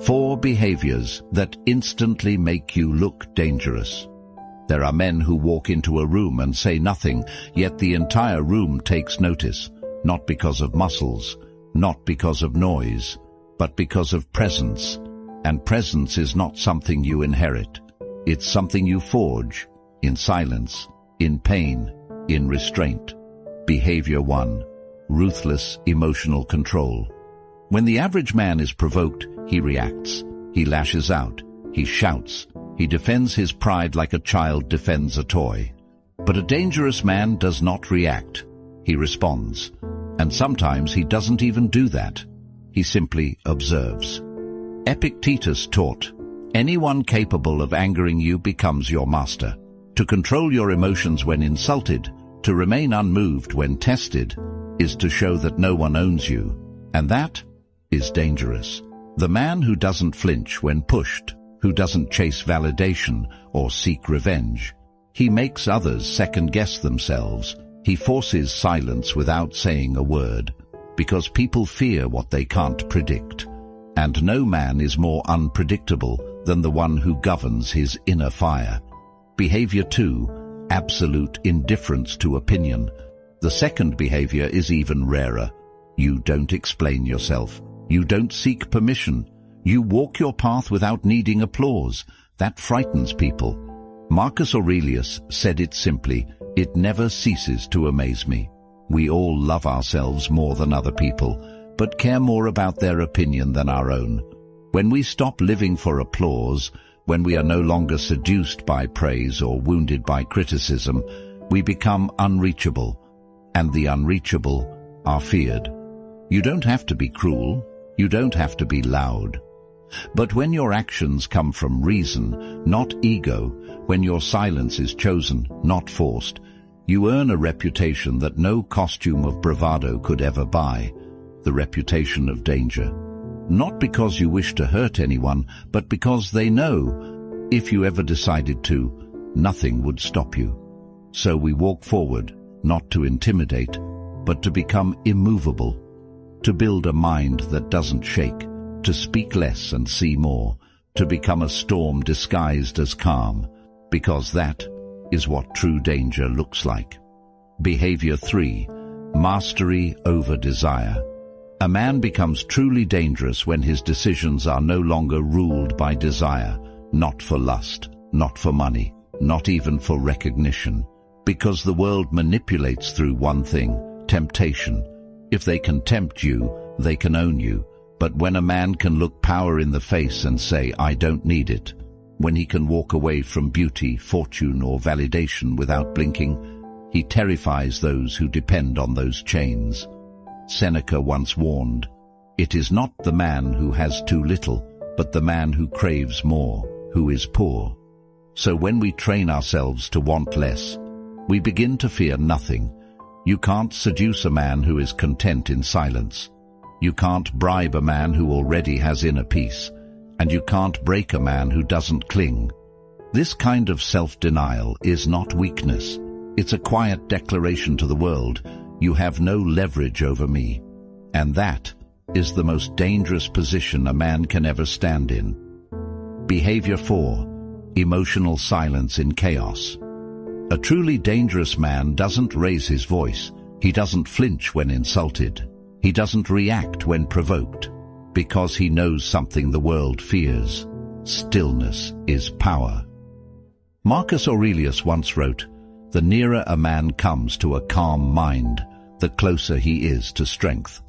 4 behaviors that instantly make you look dangerous. There are men who walk into a room and say nothing, yet the entire room takes notice, not because of muscles, not because of noise, but because of presence. And presence is not something you inherit. It's something you forge, in silence, in pain, in restraint. Behavior 1. Ruthless emotional control. When the average man is provoked, he reacts. He lashes out. He shouts. He defends his pride like a child defends a toy. But a dangerous man does not react. He responds. And sometimes he doesn't even do that. He simply observes. Epictetus taught, anyone capable of angering you becomes your master. To control your emotions when insulted, to remain unmoved when tested, is to show that no one owns you. And that is dangerous. The man who doesn't flinch when pushed, who doesn't chase validation or seek revenge, he makes others second-guess themselves. He forces silence without saying a word, because people fear what they can't predict. And no man is more unpredictable than the one who governs his inner fire. Behavior 2. Absolute indifference to opinion. The second behavior is even rarer. You don't explain yourself. You don't seek permission. You walk your path without needing applause. That frightens people. Marcus Aurelius said it simply, it never ceases to amaze me. We all love ourselves more than other people, but care more about their opinion than our own. When we stop living for applause, when we are no longer seduced by praise or wounded by criticism, we become unreachable, and the unreachable are feared. You don't have to be cruel. You don't have to be loud. But when your actions come from reason, not ego, when your silence is chosen, not forced, you earn a reputation that no costume of bravado could ever buy, the reputation of danger. Not because you wish to hurt anyone, but because they know, if you ever decided to, nothing would stop you. So we walk forward, not to intimidate, but to become immovable, to build a mind that doesn't shake, to speak less and see more, to become a storm disguised as calm, because that is what true danger looks like. Behavior 3. Mastery over desire. A man becomes truly dangerous when his decisions are no longer ruled by desire, not for lust, not for money, not even for recognition, because the world manipulates through one thing, temptation. If they can tempt you, they can own you. But when a man can look power in the face and say, I don't need it, when he can walk away from beauty, fortune, or validation without blinking, he terrifies those who depend on those chains. Seneca once warned, it is not the man who has too little, but the man who craves more, who is poor. So when we train ourselves to want less, we begin to fear nothing. You can't seduce a man who is content in silence. You can't bribe a man who already has inner peace, and you can't break a man who doesn't cling. This kind of self-denial is not weakness. It's a quiet declaration to the world, you have no leverage over me. And that is the most dangerous position a man can ever stand in. Behavior 4. Emotional silence in chaos. A truly dangerous man doesn't raise his voice. He doesn't flinch when insulted. He doesn't react when provoked, because he knows something the world fears. Stillness is power. Marcus Aurelius once wrote, the nearer a man comes to a calm mind, the closer he is to strength.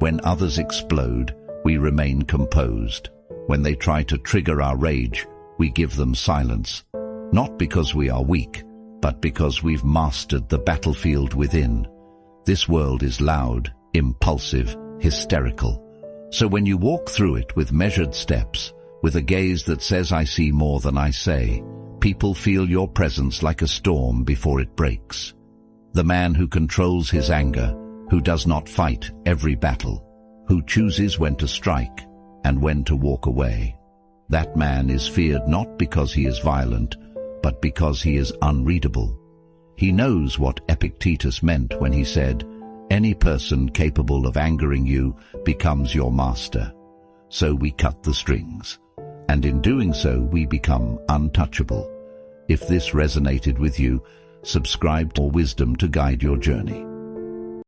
When others explode, we remain composed. When they try to trigger our rage, we give them silence. Not because we are weak, but because we've mastered the battlefield within. This world is loud, impulsive, hysterical. So when you walk through it with measured steps, with a gaze that says I see more than I say, people feel your presence like a storm before it breaks. The man who controls his anger, who does not fight every battle, who chooses when to strike and when to walk away. That man is feared not because he is violent, but because he is unreadable. He knows what Epictetus meant when he said, any person capable of angering you becomes your master. so we cut the strings. And in doing so, we become untouchable. If this resonated with you, subscribe to Wisdom to guide your journey.